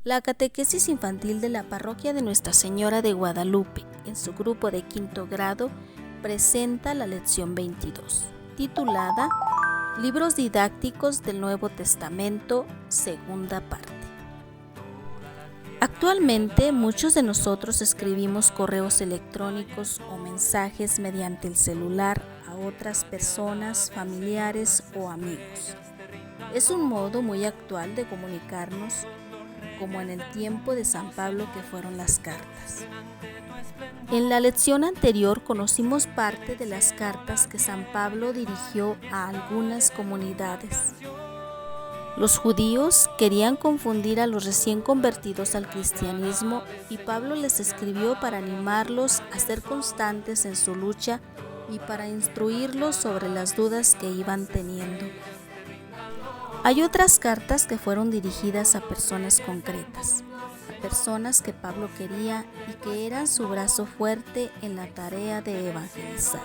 La catequesis infantil de la parroquia de Nuestra Señora de Guadalupe, en su grupo de quinto grado, presenta la lección 22, titulada Libros didácticos del Nuevo Testamento, segunda parte. Actualmente, muchos de nosotros escribimos correos electrónicos o mensajes mediante el celular a otras personas, familiares o amigos. Es un modo muy actual de comunicarnos, como en el tiempo de San Pablo que fueron las cartas. En la lección anterior conocimos parte de las cartas que San Pablo dirigió a algunas comunidades. Los judíos querían confundir a los recién convertidos al cristianismo y Pablo les escribió para animarlos a ser constantes en su lucha y para instruirlos sobre las dudas que iban teniendo. Hay otras cartas que fueron dirigidas a personas concretas, a personas que Pablo quería y que eran su brazo fuerte en la tarea de evangelizar.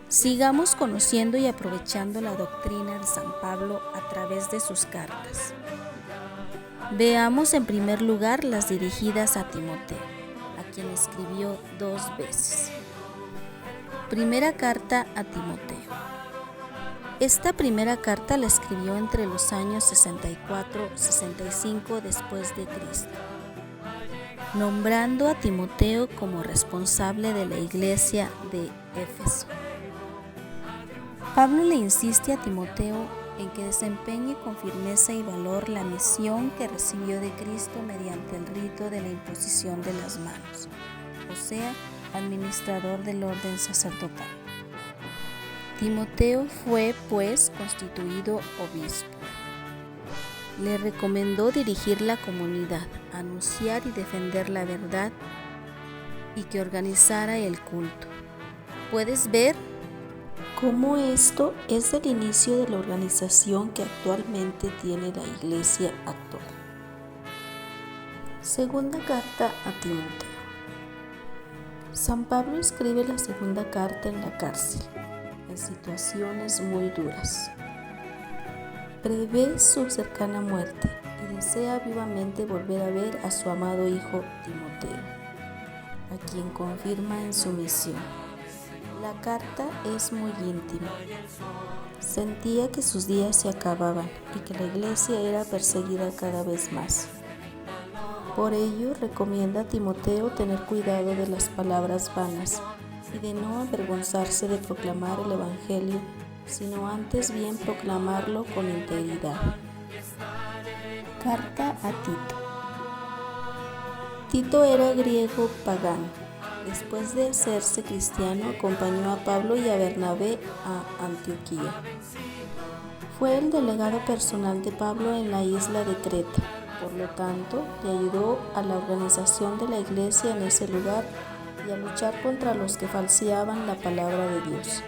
Sigamos conociendo y aprovechando la doctrina de San Pablo a través de sus cartas. Veamos en primer lugar las dirigidas a Timoteo, a quien escribió 2 veces. Primera carta a Timoteo. Esta primera carta la escribió entre los años 64-65 después de Cristo, nombrando a Timoteo como responsable de la iglesia de Éfeso. Pablo le insiste a Timoteo en que desempeñe con firmeza y valor la misión que recibió de Cristo mediante el rito de la imposición de las manos, o sea, administrador del orden sacerdotal. Timoteo fue, pues, constituido obispo. Le recomendó dirigir la comunidad, anunciar y defender la verdad y que organizara el culto. ¿Puedes ver cómo esto es el inicio de la organización que actualmente tiene la Iglesia actual? Segunda carta a Timoteo. San Pablo escribe la segunda carta en la cárcel, en situaciones muy duras. Prevé su cercana muerte y desea vivamente volver a ver a su amado hijo Timoteo, a quien confirma en su misión. La carta es muy íntima. Sentía que sus días se acababan y que la iglesia era perseguida cada vez más. Por ello, recomienda a Timoteo tener cuidado de las palabras vanas y de no avergonzarse de proclamar el Evangelio, sino antes bien proclamarlo con integridad. Carta a Tito. Tito era griego pagano. Después de hacerse cristiano, acompañó a Pablo y a Bernabé a Antioquía. Fue el delegado personal de Pablo en la isla de Creta. Por lo tanto, le ayudó a la organización de la iglesia en ese lugar y a luchar contra los que falseaban la palabra de Dios.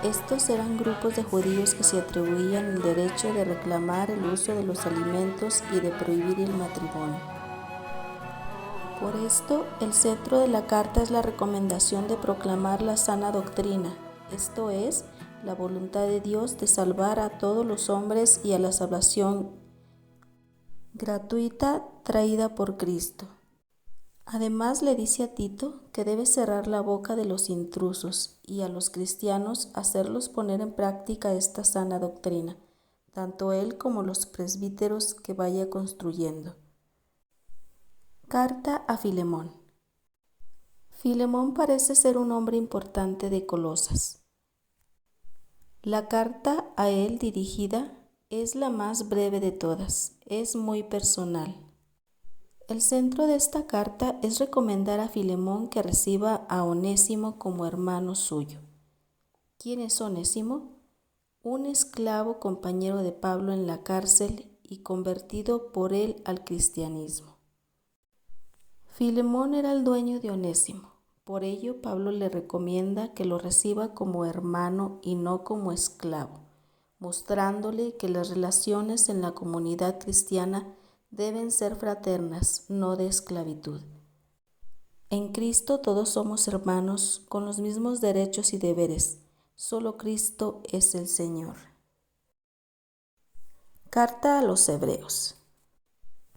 Estos eran grupos de judíos que se atribuían el derecho de reclamar el uso de los alimentos y de prohibir el matrimonio. Por esto, el centro de la carta es la recomendación de proclamar la sana doctrina, esto es, la voluntad de Dios de salvar a todos los hombres y a la salvación gratuita traída por Cristo. Además le dice a Tito que debe cerrar la boca de los intrusos y a los cristianos hacerlos poner en práctica esta sana doctrina, tanto él como los presbíteros que vaya construyendo. Carta a Filemón. Filemón parece ser un hombre importante de Colosas. La carta a él dirigida es la más breve de todas, es muy personal. El centro de esta carta es recomendar a Filemón que reciba a Onésimo como hermano suyo. ¿Quién es Onésimo? Un esclavo compañero de Pablo en la cárcel y convertido por él al cristianismo. Filemón era el dueño de Onésimo, por ello Pablo le recomienda que lo reciba como hermano y no como esclavo, mostrándole que las relaciones en la comunidad cristiana deben ser fraternas, no de esclavitud. En Cristo todos somos hermanos con los mismos derechos y deberes, solo Cristo es el Señor. Carta a los Hebreos.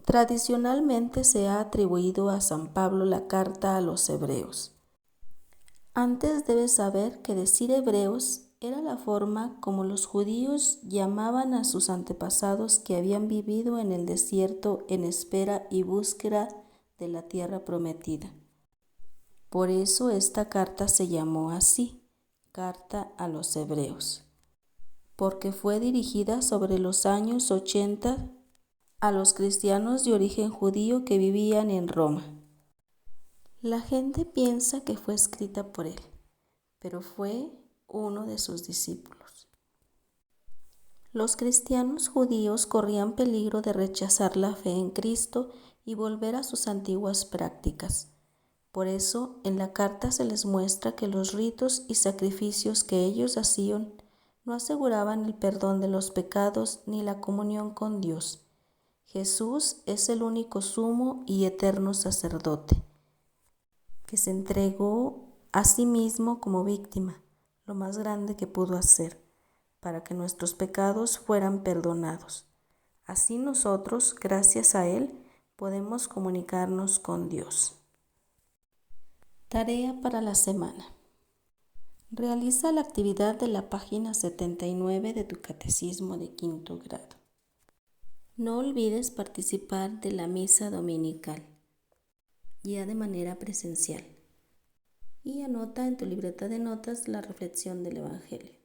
Tradicionalmente se ha atribuido a San Pablo la carta a los hebreos. Antes debes saber que decir hebreos era la forma como los judíos llamaban a sus antepasados que habían vivido en el desierto en espera y búsqueda de la tierra prometida. Por eso esta carta se llamó así, Carta a los Hebreos, porque fue dirigida sobre los años 80 a los cristianos de origen judío que vivían en Roma. La gente piensa que fue escrita por él, pero fue uno de sus discípulos. Los cristianos judíos corrían peligro de rechazar la fe en Cristo y volver a sus antiguas prácticas. Por eso, en la carta se les muestra que los ritos y sacrificios que ellos hacían no aseguraban el perdón de los pecados ni la comunión con Dios. Jesús es el único sumo y eterno sacerdote, que se entregó a sí mismo como víctima, lo más grande que pudo hacer, para que nuestros pecados fueran perdonados. Así nosotros, gracias a Él, podemos comunicarnos con Dios. Tarea para la semana. Realiza la actividad de la página 79 de tu catecismo de quinto grado. No olvides participar de la misa dominical, ya de manera presencial, y anota en tu libreta de notas la reflexión del Evangelio.